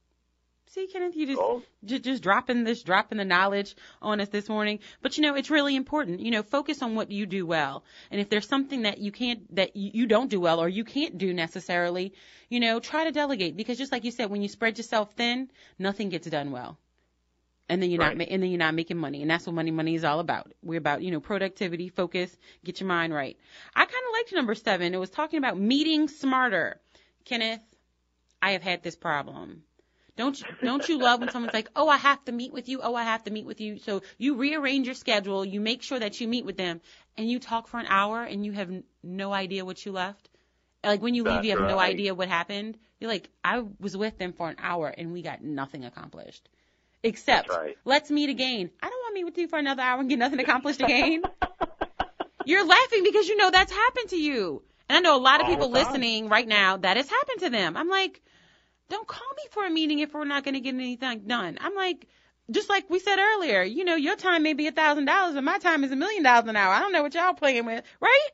See, Kenneth, you Oh. just dropping the knowledge on us this morning. But, you know, it's really important. You know, focus on what you do well. And if there's something that you don't do well or you can't do necessarily, you know, try to delegate. Because just like you said, when you spread yourself thin, nothing gets done well. And then you're not making money. And that's what money is all about. We're about, you know, productivity, focus, get your mind right. I kind of liked number 7. It was talking about meeting smarter. Kenneth, I have had this problem. Don't you love when someone's like, oh, I have to meet with you. Oh, I have to meet with you. So you rearrange your schedule. You make sure that you meet with them and you talk for an hour and you have no idea what you left. Like when you leave, you have no idea what happened. You're like, I was with them for an hour and we got nothing accomplished. Except, let's meet again. I don't want to meet with you for another hour and get nothing accomplished again. You're laughing because you know that's happened to you. And I know a lot of people listening right now, that has happened to them. I'm like, don't call me for a meeting if we're not going to get anything done. I'm like, just like we said earlier, you know, your time may be $1,000 and my time is $1 million an hour. I don't know what y'all playing with, right?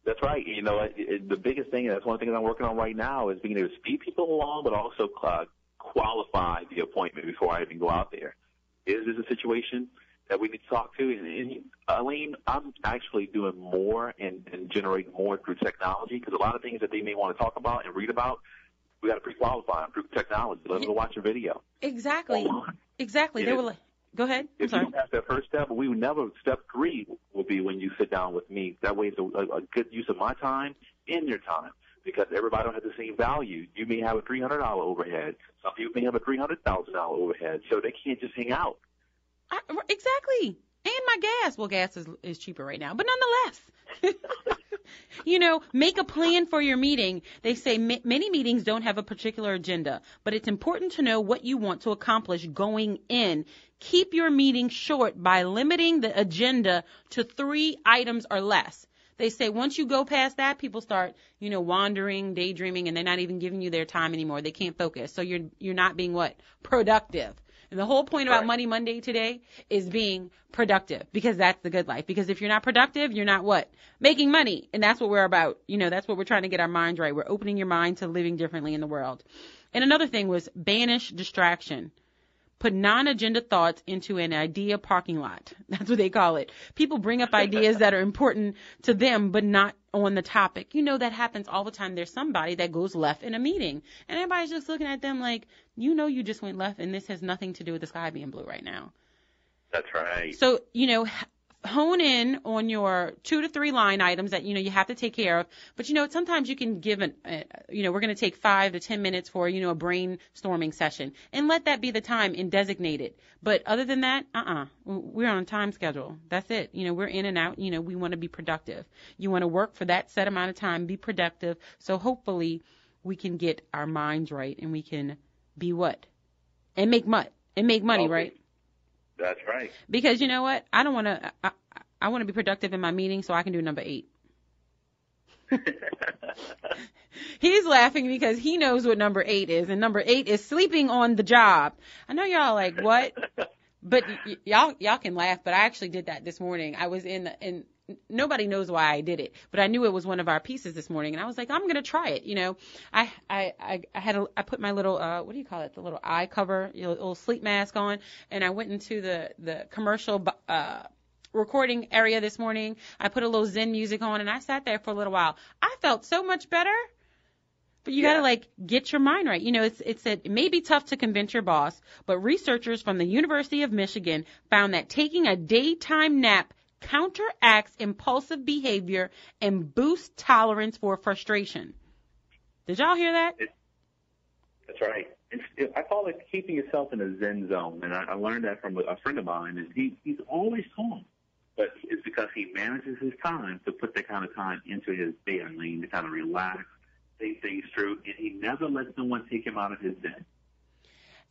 That's right. You know, the biggest thing, and that's one thing I'm working on right now, is being able to speed people along, but also qualify the appointment before I even go out there. Is this a situation that we need to talk to? And Elaine, I'm actually doing more and generating more through technology because a lot of things that they may want to talk about and read about, we got to pre-qualify them through technology. Let them watch a video. Exactly. Exactly. They were like, go ahead. If you don't pass that first step, we would never. Step 3 will be when you sit down with me. That way, it's a good use of my time and your time because everybody don't have the same value. You may have a $300 overhead. Some people may have a $300,000 overhead, so they can't just hang out. Exactly. And my gas. Well, gas is cheaper right now, but nonetheless. You know, make a plan for your meeting. They say many meetings don't have a particular agenda, but it's important to know what you want to accomplish going in. Keep your meeting short by limiting the agenda to 3 items or less. They say once you go past that, people start, you know, wandering, daydreaming, and they're not even giving you their time anymore. They can't focus. So you're not being what? Productive. And the whole point about Money Monday today is being productive because that's the good life. Because if you're not productive, you're not what? Making money. And that's what we're about. You know, that's what we're trying to get our minds right. We're opening your mind to living differently in the world. And another thing was banish distraction. Put non-agenda thoughts into an idea parking lot. That's what they call it. People bring up ideas that are important to them, but not on the topic. You know, that happens all the time. There's somebody that goes left in a meeting, and everybody's just looking at them like, you know, you just went left, and this has nothing to do with the sky being blue right now. That's right. So, you know, hone in on your 2 to 3 line items that, you know, you have to take care of. But, you know, sometimes you can give you know, we're going to take 5 to 10 minutes for, you know, a brainstorming session and let that be the time and designate it. But other than that, we're on a time schedule. That's it. You know, we're in and out. You know, we want to be productive. You want to work for that set amount of time, be productive. So hopefully we can get our minds right and we can be what? And make money, right? That's right. Because you know what? I don't want to. I want to be productive in my meeting, so I can do number 8. He's laughing because he knows what number 8 is, and number 8 is sleeping on the job. I know y'all like what, but y'all can laugh. But I actually did that this morning. I was in nobody knows why I did it, but I knew it was one of our pieces this morning, and I was like, I'm gonna try it. You know, I put my little what do you call it? The little eye cover, little sleep mask on, and I went into the commercial recording area this morning. I put a little Zen music on, and I sat there for a little while. I felt so much better. But you gotta like get your mind right. You know, it may be tough to convince your boss, but researchers from the University of Michigan found that taking a daytime nap counteracts impulsive behavior and boosts tolerance for frustration. Did y'all hear that? That's right. I call it keeping yourself in a zen zone, and I learned that from a friend of mine, and he's always calm. But it's because he manages his time to put that kind of time into his day, Eileen, to kind of relax, think things through, and he never lets someone take him out of his zen.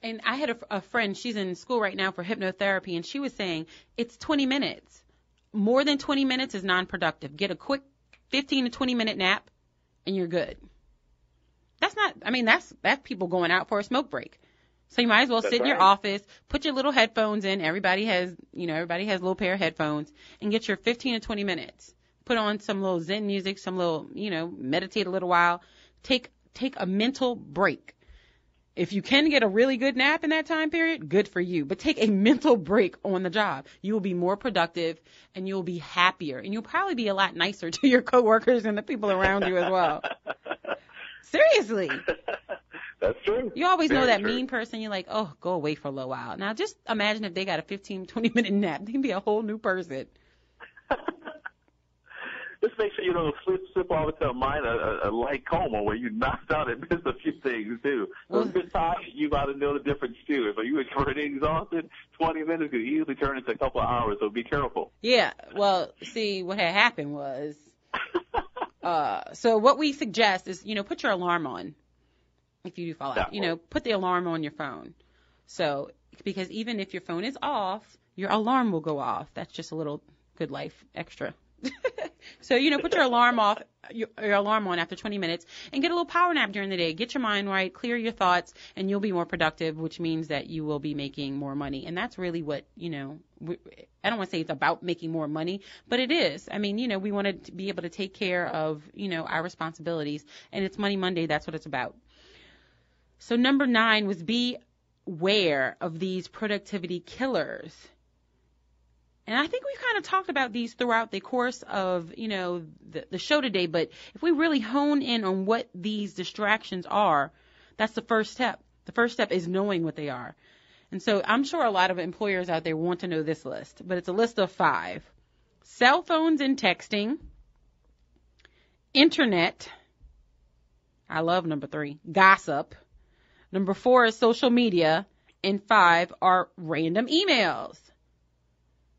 And I had a friend, she's in school right now for hypnotherapy, and she was saying it's 20 minutes. More than 20 minutes is non-productive. Get a quick 15 to 20-minute nap, and you're good. That's people going out for a smoke break. So you might as well sit in your office, put your little headphones in. Everybody has a little pair of headphones, and get your 15 to 20 minutes. Put on some little Zen music, some little, meditate a little while. Take a mental break. If you can get a really good nap in that time period, good for you. But take a mental break on the job. You will be more productive, and you'll be happier, and you'll probably be a lot nicer to your coworkers and the people around you as well. Seriously. That's true. You always know that true. mean person. You're like, oh, go away for a little while. Now, just imagine if they got a 15, 20-minute nap. They can be a whole new person. Just make sure you don't slip off into a light coma where you knocked out and missed a few things, too. So if you're tired, you got to know the difference, too. If you were already exhausted, 20 minutes could easily turn into a couple of hours, so be careful. Yeah, well, see, what had happened was, so what we suggest is, put your alarm on if you do fall out. Put the alarm on your phone. So, because even if your phone is off, your alarm will go off. That's just a little good life extra. So, put your alarm off, your alarm on after 20 minutes, and get a little power nap during the day. Get your mind right, clear your thoughts, and you'll be more productive, which means that you will be making more money. And that's really what, I don't want to say it's about making more money, but it is. I mean, we want to be able to take care of, our responsibilities. And it's Money Monday. That's what it's about. So number 9 was be aware of these productivity killers. And I think we've kind of talked about these throughout the course of, the show today. But if we really hone in on what these distractions are, that's the first step. The first step is knowing what they are. And so I'm sure a lot of employers out there want to know this list, but it's a list of 5. Cell phones and texting, internet. I love number 3, gossip. Number 4 is social media. And 5 are random emails.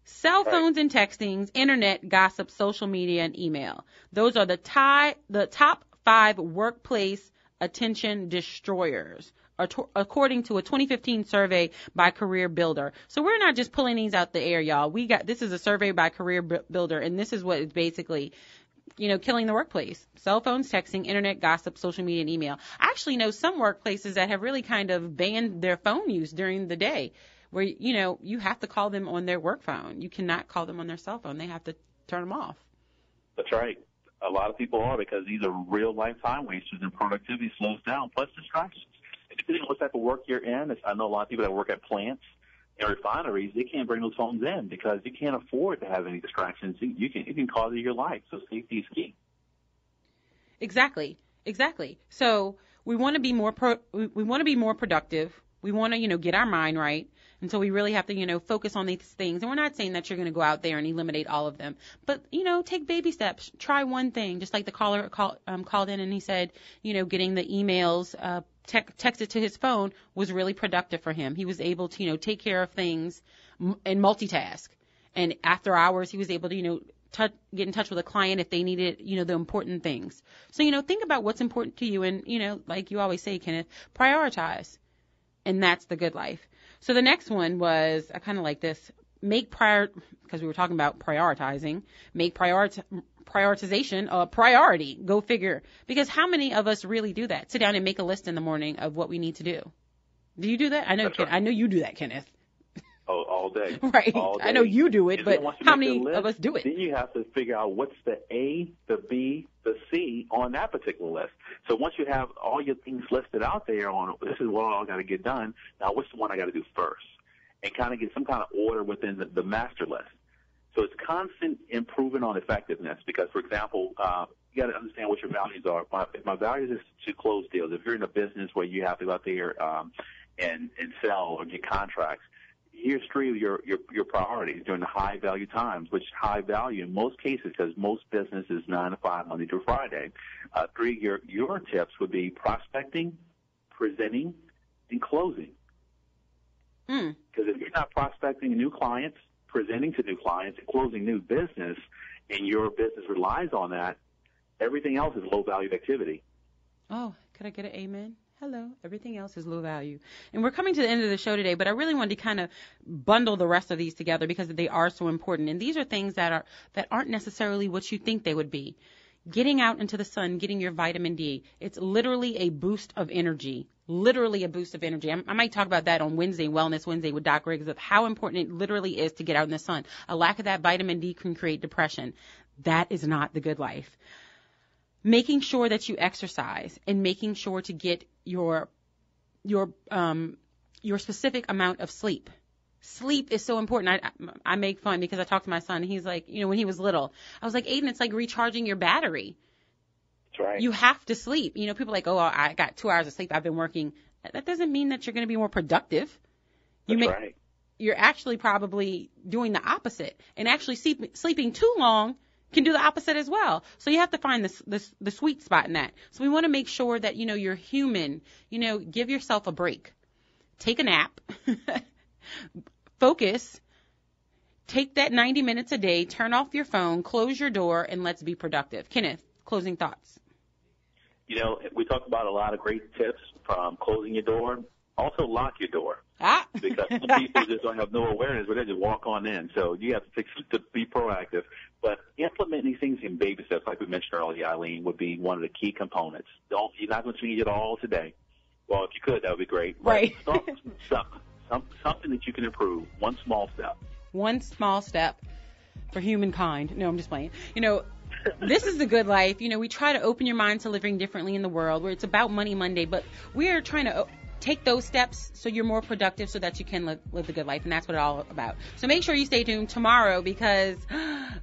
Cell phones and texting, internet, gossip, social media, and email. Those are the top 5 workplace attention destroyers, according to a 2015 survey by Career Builder. So we're not just pulling these out the air, y'all. This is a survey by Career Builder, and this is what is basically, killing the workplace. Cell phones, texting, internet, gossip, social media, and email. I actually know some workplaces that have really kind of banned their phone use during the day, where, you have to call them on their work phone. You cannot call them on their cell phone. They have to turn them off. That's right. A lot of people are, because these are real-life time wasters, and productivity slows down, plus distractions. And depending on what type of work you're in, I know a lot of people that work at plants and refineries, they can't bring those phones in because you can't afford to have any distractions. It can cause your life, so safety is key. Exactly. So we want to be more productive. We want to, get our mind right. And so we really have to, focus on these things. And we're not saying that you're going to go out there and eliminate all of them. But, take baby steps. Try one thing. Just like the caller called in and he said, getting the emails texted to his phone was really productive for him. He was able to, take care of things and multitask. And after hours, he was able to, get in touch with a client if they needed, the important things. So, think about what's important to you. And, like you always say, Kenneth, prioritize. And that's the good life. So the next one was, I kind of like this, because we were talking about prioritizing, make prioritization a priority. Go figure. Because how many of us really do that? Sit down and make a list in the morning of what we need to do. Do you do that? I know, I know you do that, Kenneth. Oh, all day. Right. All day. I know you do it, but how many of us do it? Then you have to figure out what's the A, the B, the C on that particular list. So once you have all your things listed out there on, this is what I got to get done, now what's the one I got to do first? And kind of get some kind of order within the master list. So it's constant improvement on effectiveness because, for example, you got to understand what your values are. My values is to close deals. If you're in a business where you have to go out there and sell or get contracts, here's 3 of your priorities during the high value times, which high value in most cases because most business is 9 to 5, Monday through Friday. 3 of your tips would be prospecting, presenting and closing. Because if you're not prospecting new clients, presenting to new clients, and closing new business, and your business relies on that, everything else is low-valued activity. Oh, could I get an amen? Hello. Everything else is low value. And we're coming to the end of the show today, but I really wanted to kind of bundle the rest of these together because they are so important. And these are things that aren't necessarily what you think they would be. Getting out into the sun, getting your vitamin D. It's literally a boost of energy. Literally a boost of energy. I might talk about that on Wednesday, Wellness Wednesday with Doc Riggs, of how important it literally is to get out in the sun. A lack of that vitamin D can create depression. That is not the good life. Making sure that you exercise and making sure to get your specific amount of sleep. Sleep is so important. I make fun because I talk to my son. And he's like, when he was little, I was like, Aiden, it's like recharging your battery. That's right. You have to sleep. People are like, oh, I got 2 hours of sleep. I've been working. That doesn't mean that you're going to be more productive. That's right. You're actually probably doing the opposite. And actually sleeping too long can do the opposite as well. So you have to find the sweet spot in that. So we want to make sure that, you're human. Give yourself a break. Take a nap. Focus. Take that 90 minutes a day. Turn off your phone. Close your door, and let's be productive. Kenneth, closing thoughts. We talk about a lot of great tips from closing your door. Also lock your door. Because some people just don't have no awareness, but they just walk on in. So you have to be proactive. But implementing these things in baby steps, like we mentioned earlier, Eileen, would be one of the key components. You're not going to change it all today. Well, if you could, that would be great. Right. Something that you can improve. One small step. One small step for humankind. No, I'm just playing. This is the good life. We try to open your mind to living differently in the world where it's about Money Monday, but we are trying to take those steps so you're more productive so that you can live the good life, and that's what it's all about. So make sure you stay tuned tomorrow because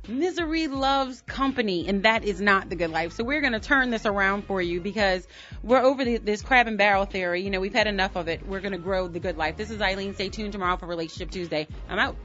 misery loves company, and that is not the good life. So we're going to turn this around for you because we're over this crab and barrel theory. We've had enough of it. We're going to grow the good life. This is Eileen. Stay tuned tomorrow for Relationship Tuesday. I'm out.